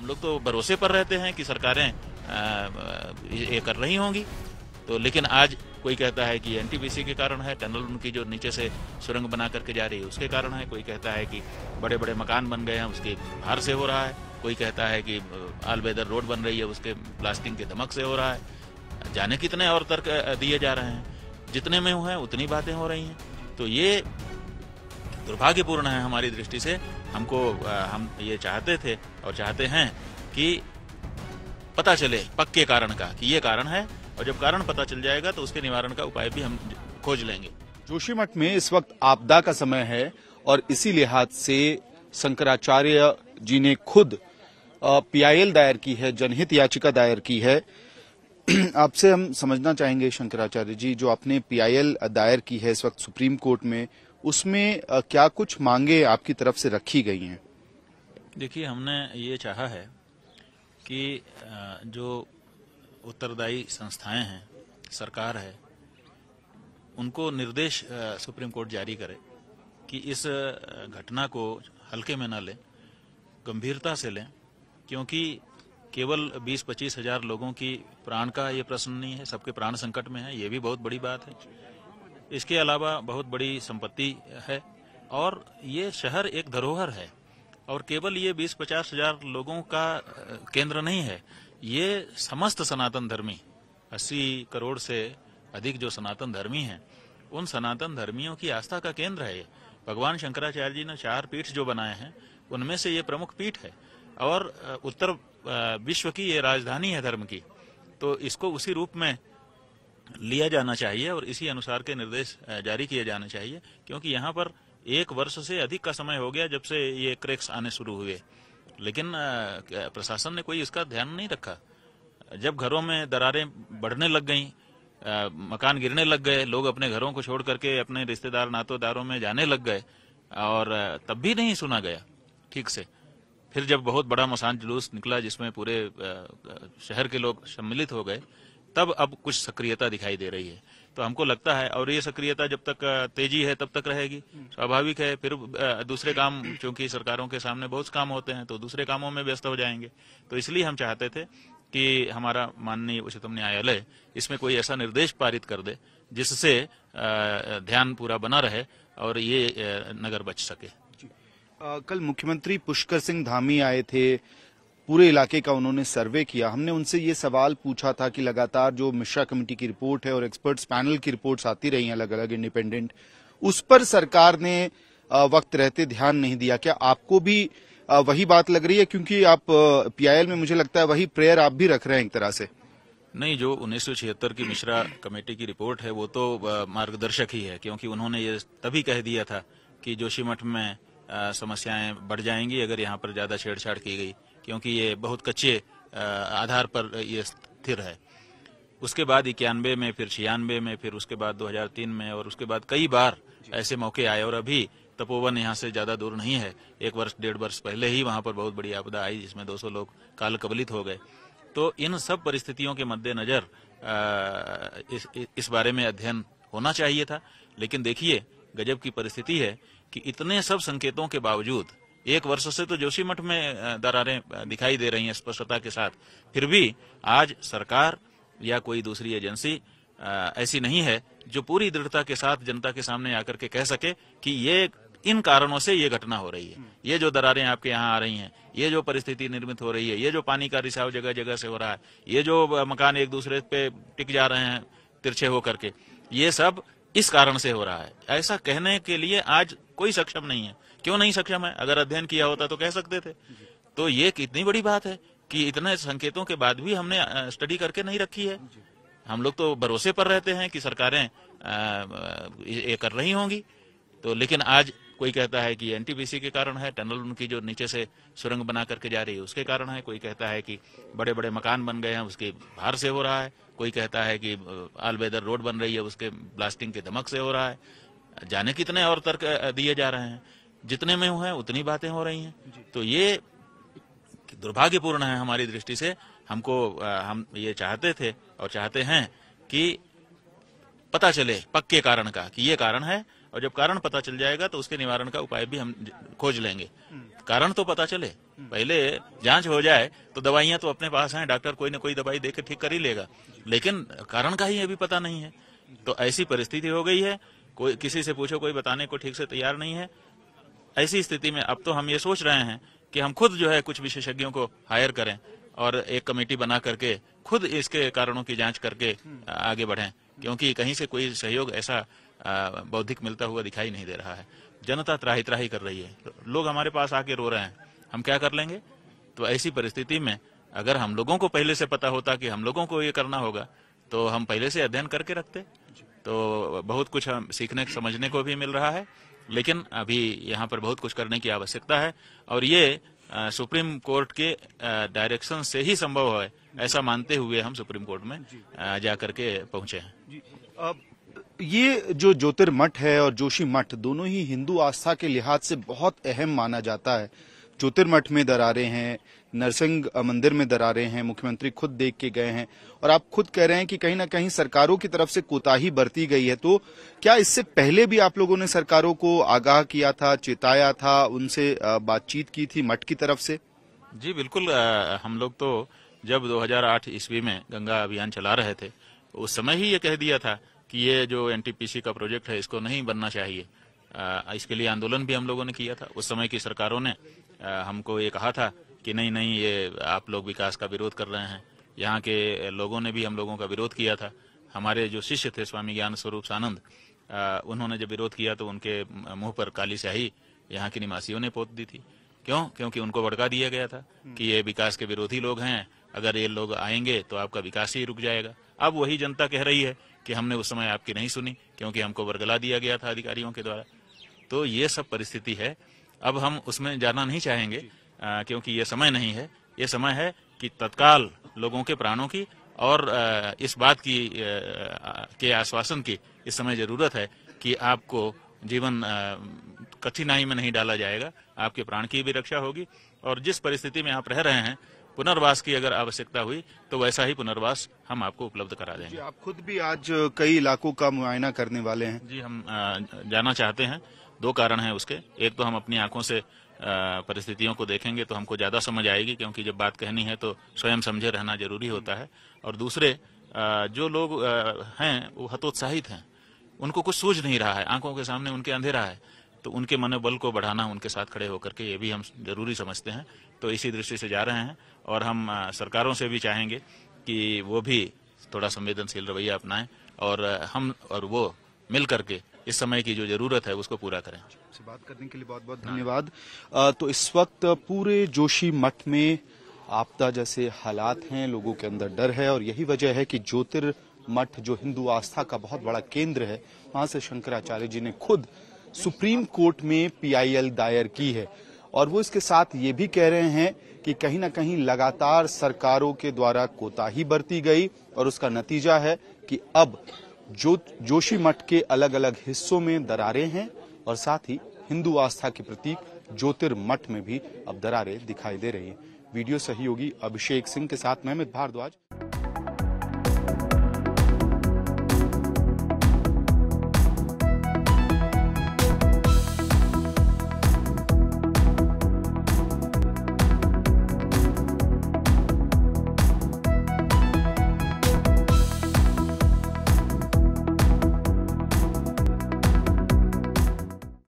हम लोग तो भरोसे पर रहते हैं कि सरकारें ये कर रही होंगी। तो लेकिन आज कोई कहता है कि एनटीपीसी के कारण है, टनल उनकी जो नीचे से सुरंग बना करके जा रही है उसके कारण है, कोई कहता है कि बड़े बड़े मकान बन गए हैं उसके भार से हो रहा है, कोई कहता है कि ऑल वेदर रोड बन रही है उसके ब्लास्टिंग के धमक से हो रहा है। जाने कितने और तर्क दिए जा रहे हैं, जितने में हुए उतनी बातें हो रही हैं। तो ये दुर्भाग्यपूर्ण है हमारी दृष्टि से। हम ये चाहते थे और चाहते हैं कि पता चले पक्के कारण का कि ये कारण है, और जब कारण पता चल जाएगा तो उसके निवारण का उपाय भी हम खोज लेंगे। जोशीमठ में इस वक्त आपदा का समय है और इसी लिहाज से शंकराचार्य जी ने खुद पीआईएल दायर की है, जनहित याचिका दायर की है। आपसे हम समझना चाहेंगे शंकराचार्य जी, जो आपने पीआईएल दायर की है इस वक्त सुप्रीम कोर्ट में, उसमें क्या कुछ मांगे आपकी तरफ से रखी गई हैं? देखिए, हमने ये चाहा है कि जो उत्तरदायी संस्थाएं हैं, सरकार है, उनको निर्देश सुप्रीम कोर्ट जारी करे कि इस घटना को हल्के में न लें, गंभीरता से लें, क्योंकि केवल 20-25 हजार लोगों की प्राण का ये प्रश्न नहीं है, सबके प्राण संकट में है, ये भी बहुत बड़ी बात है। इसके अलावा बहुत बड़ी संपत्ति है और ये शहर एक धरोहर है, और केवल ये 20-50 हजार लोगों का केंद्र नहीं है, ये समस्त सनातन धर्मी 80 करोड़ से अधिक जो सनातन धर्मी हैं, उन सनातन धर्मियों की आस्था का केंद्र है ये। भगवान शंकराचार्य जी ने 4 पीठ जो बनाए हैं उनमें से ये प्रमुख पीठ है और उत्तर विश्व की ये राजधानी है धर्म की। तो इसको उसी रूप में लिया जाना चाहिए और इसी अनुसार के निर्देश जारी किए जाने चाहिए, क्योंकि यहाँ पर 1 वर्ष से अधिक का समय हो गया जब से ये क्रैक्स आने शुरू हुए, लेकिन प्रशासन ने कोई इसका ध्यान नहीं रखा। जब घरों में दरारें बढ़ने लग गईं, मकान गिरने लग गए, लोग अपने घरों को छोड़ करके अपने रिश्तेदार नातोदारों में जाने लग गए और तब भी नहीं सुना गया ठीक से। फिर जब बहुत बड़ा मसान जुलूस निकला जिसमें पूरे शहर के लोग सम्मिलित हो गए, तब अब कुछ सक्रियता दिखाई दे रही है। तो हमको लगता है, और ये सक्रियता जब तक तेजी है तब तक रहेगी, स्वाभाविक है। फिर दूसरे काम, क्योंकि सरकारों के सामने बहुत काम होते हैं तो दूसरे कामों में व्यस्त हो जाएंगे। तो इसलिए हम चाहते थे कि हमारा माननीय उच्चतम न्यायालय इसमें कोई ऐसा निर्देश पारित कर दे जिससे ध्यान पूरा बना रहे और ये नगर बच सके। कल मुख्यमंत्री पुष्कर सिंह धामी आए थे, पूरे इलाके का उन्होंने सर्वे किया। हमने उनसे ये सवाल पूछा था कि लगातार जो मिश्रा कमेटी की रिपोर्ट है और एक्सपर्ट्स पैनल की रिपोर्ट्स आती रही हैं अलग अलग इंडिपेंडेंट, उस पर सरकार ने वक्त रहते ध्यान नहीं दिया। क्या आपको भी वही बात लग रही है? क्योंकि आप पीआईएल में मुझे लगता है वही प्रेयर आप भी रख रहे हैं एक तरह से। नहीं, जो 1976 की मिश्रा कमेटी की रिपोर्ट है वो तो मार्गदर्शक ही है, क्योंकि उन्होंने ये तभी कह दिया था कि जोशीमठ में समस्याएं बढ़ जाएंगी अगर यहाँ पर ज्यादा छेड़छाड़ की गई, क्योंकि ये बहुत कच्चे आधार पर ये स्थिर है। उसके बाद 91 में, फिर 96 में, फिर उसके बाद 2003 में, और उसके बाद कई बार ऐसे मौके आए। और अभी तपोवन यहाँ से ज्यादा दूर नहीं है, 1 वर्ष 1.5 वर्ष पहले ही वहां पर बहुत बड़ी आपदा आई जिसमें 200 लोग काल कबलित हो गए। तो इन सब परिस्थितियों के मद्देनजर इस बारे में अध्ययन होना चाहिए था। लेकिन देखिए, गजब की परिस्थिति है कि इतने सब संकेतों के बावजूद 1 वर्ष से तो जोशीमठ में दरारें दिखाई दे रही हैं स्पष्टता के साथ, फिर भी आज सरकार या कोई दूसरी एजेंसी ऐसी नहीं है जो पूरी दृढ़ता के साथ जनता के सामने आकर के कह सके कि ये इन कारणों से ये घटना हो रही है, ये जो दरारें आपके यहाँ आ रही हैं, ये जो परिस्थिति निर्मित हो रही है, ये जो पानी का रिसाव जगह जगह से हो रहा है, ये जो मकान एक दूसरे पे टिक जा रहे हैं तिरछे होकर के, ये सब इस कारण से हो रहा है, ऐसा कहने के लिए आज कोई सक्षम नहीं है। क्यों नहीं सक्षम है? अगर अध्ययन किया होता तो कह सकते थे। तो ये कितनी बड़ी बात है कि इतने संकेतों के बाद भी हमने स्टडी करके नहीं रखी है। हम लोग तो भरोसे पर रहते हैं कि सरकारें ये कर रही होंगी। तो लेकिन आज कोई कहता है कि एनटीपीसी के कारण है, टनल उनकी जो नीचे से सुरंग बना करके जा रही है उसके कारण है, कोई कहता है कि बड़े बड़े मकान बन गए हैं उसके भार से हो रहा है, कोई कहता है कि ऑल वेदर रोड बन रही है उसके ब्लास्टिंग के धमक से हो रहा है। जाने कितने और तर्क दिए जा रहे हैं, जितने में हुए उतनी बातें हो रही हैं। तो ये दुर्भाग्यपूर्ण है हमारी दृष्टि से। हम ये चाहते थे और चाहते हैं कि पता चले पक्के कारण का कि ये कारण है, और जब कारण पता चल जाएगा तो उसके निवारण का उपाय भी हम खोज लेंगे। कारण तो पता चले। पहले जांच हो जाए तो दवाइयां तो अपने पास हैं, डॉक्टर कोई ना कोई दवाई देकर ठीक कर ही लेगा, लेकिन कारण का ही अभी पता नहीं है। तो ऐसी परिस्थिति हो गई है, कोई किसी से पूछो कोई बताने को ठीक से तैयार नहीं है। ऐसी स्थिति में अब तो हम ये सोच रहे हैं कि हम खुद जो है कुछ विशेषज्ञों को हायर करें और एक कमेटी बना करके खुद इसके कारणों की जांच करके आगे बढ़ें, क्योंकि कहीं से कोई सहयोग ऐसा बौद्धिक मिलता हुआ दिखाई नहीं दे रहा है। जनता त्राही त्राही कर रही है, लोग हमारे पास आके रो रहे हैं, हम क्या कर लेंगे। तो ऐसी परिस्थिति में अगर हम लोगों को पहले से पता होता कि हम लोगों को ये करना होगा तो हम पहले से अध्ययन करके रखते। तो बहुत कुछ हम सीखने समझने को भी मिल रहा है, लेकिन अभी यहाँ पर बहुत कुछ करने की आवश्यकता है और ये सुप्रीम कोर्ट के डायरेक्शन से ही संभव है, ऐसा मानते हुए हम सुप्रीम कोर्ट में जाकर के पहुंचे हैं। ये जो ज्योतिर्मठ है और जोशी मठ दोनों ही हिंदू आस्था के लिहाज से बहुत अहम माना जाता है। ज्योतिर्मठ में दरारें हैं, नरसिंह मंदिर में दरारें हैं, मुख्यमंत्री खुद देख के गए हैं और आप खुद कह रहे हैं कि कहीं ना कहीं सरकारों की तरफ से कोताही बरती गई है। तो क्या इससे पहले भी आप लोगों ने सरकारों को आगाह किया था, चेताया था, उनसे बातचीत की थी मठ की तरफ से? जी बिल्कुल, हम लोग तो जब 2008 ईस्वी में गंगा अभियान चला रहे थे उस समय ही ये कह दिया था कि ये जो एनटीपीसी का प्रोजेक्ट है इसको नहीं बनना चाहिए। इसके लिए आंदोलन भी हम लोगों ने किया था। उस समय की सरकारों ने हमको ये कहा था कि नहीं नहीं, ये आप लोग विकास का विरोध कर रहे हैं। यहाँ के लोगों ने भी हम लोगों का विरोध किया था। हमारे जो शिष्य थे स्वामी ज्ञान स्वरूप सानंद, उन्होंने जब विरोध किया तो उनके मुंह पर काली स्याही यहाँ के निवासियों ने पोत दी थी। क्यों? क्योंकि उनको भड़का दिया गया था कि ये विकास के विरोधी लोग हैं, अगर ये लोग आएंगे तो आपका विकास ही रुक जाएगा। अब वही जनता कह रही है कि हमने उस समय आपकी नहीं सुनी क्योंकि हमको वर्गला दिया गया था अधिकारियों के द्वारा। तो ये सब परिस्थिति है। अब हम उसमें जाना नहीं चाहेंगे क्योंकि ये समय नहीं है। ये समय है कि तत्काल लोगों के प्राणों की और इस बात की के आश्वासन की इस समय जरूरत है कि आपको जीवन कठिनाई में नहीं डाला जाएगा, आपके प्राण की भी रक्षा होगी और जिस परिस्थिति में आप रह रहे हैं पुनर्वास की अगर आवश्यकता हुई तो वैसा ही पुनर्वास हम आपको उपलब्ध करा देंगे। आप खुद भी आज कई इलाकों का मुआयना करने वाले हैं। जी, हम जाना चाहते हैं। दो कारण हैं उसके। एक तो हम अपनी आंखों से परिस्थितियों को देखेंगे तो हमको ज्यादा समझ आएगी, क्योंकि जब बात कहनी है तो स्वयं समझे रहना जरूरी होता है। और दूसरे, जो लोग हैं वो हतोत्साहित हैं, उनको कुछ सूझ नहीं रहा है, आंखों के सामने उनके अंधेरा है, तो उनके मनोबल को बढ़ाना, उनके साथ खड़े होकर के, ये भी हम जरूरी समझते हैं। तो इसी दृष्टि से जा रहे हैं और हम सरकारों से भी चाहेंगे कि वो भी थोड़ा संवेदनशील रवैया अपनाएं और हम और वो मिल करके इस समय की जो जरूरत है उसको पूरा करें। से बात करने के लिए बहुत बहुत धन्यवाद। तो इस वक्त पूरे जोशी मठ में आपदा जैसे हालात हैं, लोगों के अंदर डर है और यही वजह है कि ज्योतिर्मठ जो हिंदू आस्था का बहुत बड़ा केंद्र है, वहां से शंकराचार्य जी ने खुद सुप्रीम कोर्ट में PIL दायर की है और वो इसके साथ ये भी कह रहे हैं कि कहीं ना कहीं लगातार सरकारों के द्वारा कोताही बरती गई और उसका नतीजा है कि अब जोशी मठ के अलग अलग हिस्सों में दरारें हैं और साथ ही हिंदू आस्था के प्रतीक ज्योतिर्मठ में भी अब दरारें दिखाई दे रही हैं। वीडियो सहयोगी अभिषेक सिंह के साथ मैं अमित भारद्वाज।